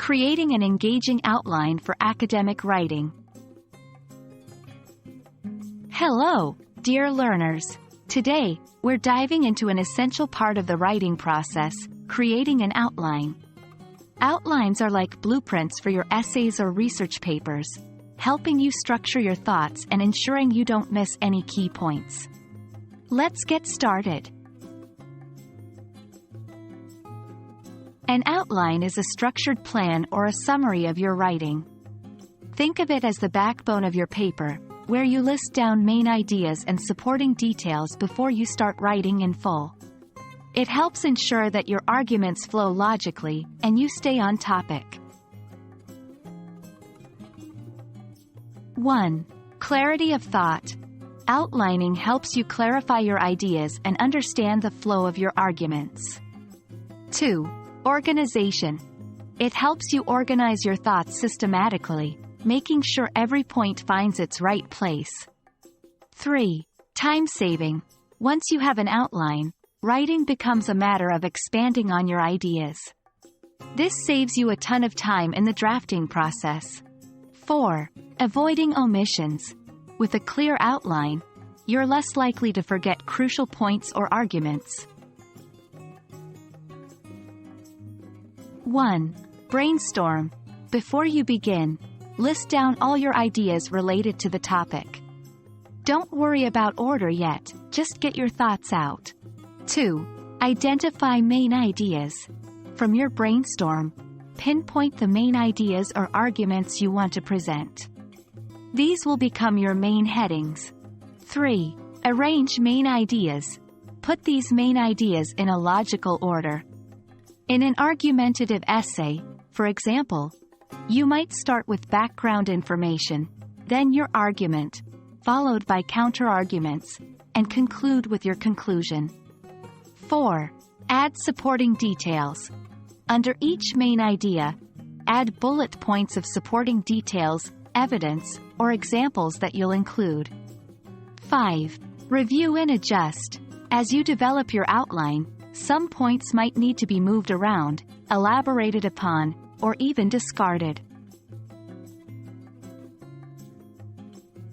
Creating an engaging outline for academic writing. Hello, dear learners. Today, we're diving into an essential part of the writing process, creating an outline. Outlines are like blueprints for your essays or research papers, helping you structure your thoughts and ensuring you don't miss any key points. Let's get started. An outline is a structured plan or a summary of your writing. Think of it as the backbone of your paper, where you list down main ideas and supporting details before you start writing in full. It helps ensure that your arguments flow logically, and you stay on topic. 1. Clarity of thought. Outlining helps you clarify your ideas and understand the flow of your arguments. 2. Organization. It helps you organize your thoughts systematically, making sure every point finds its right place. 3. Time saving. Once you have an outline, writing becomes a matter of expanding on your ideas. This saves you a ton of time in the drafting process. 4. Avoiding omissions. With a clear outline, you're less likely to forget crucial points or arguments. 1. Brainstorm. Before you begin, list down all your ideas related to the topic. Don't worry about order yet, just get your thoughts out. 2. Identify main ideas. From your brainstorm, pinpoint the main ideas or arguments you want to present. These will become your main headings. 3. Arrange main ideas. Put these main ideas in a logical order. In an argumentative essay, for example, you might start with background information, then your argument, followed by counterarguments, and conclude with your conclusion. 4. Add supporting details. Under each main idea, add bullet points of supporting details, evidence, or examples that you'll include. 5. Review and adjust. As you develop your outline, some points might need to be moved around, elaborated upon, or even discarded.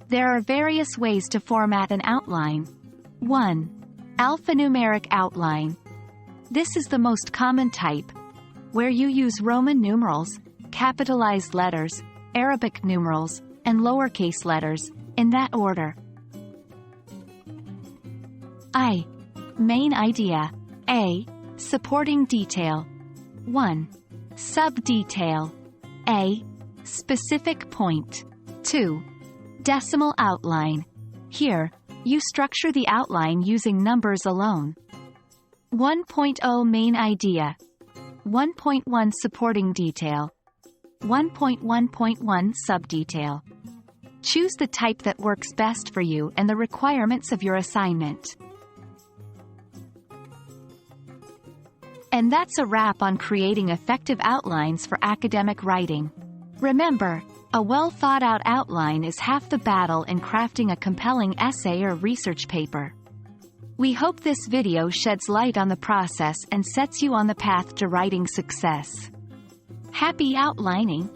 There are various ways to format an outline. 1. Alphanumeric outline. This is the most common type, where you use Roman numerals, capitalized letters, Arabic numerals, and lowercase letters, in that order. I. Main idea. A. Supporting detail. 1. Sub-detail. A. Specific point. 2. Decimal outline. Here, you structure the outline using numbers alone. 1.0 Main idea. 1.1 Supporting detail. 1.1.1 Sub-detail. Choose the type that works best for you and the requirements of your assignment. And that's a wrap on creating effective outlines for academic writing. Remember, a well-thought-out outline is half the battle in crafting a compelling essay or research paper. We hope this video sheds light on the process and sets you on the path to writing success. Happy outlining!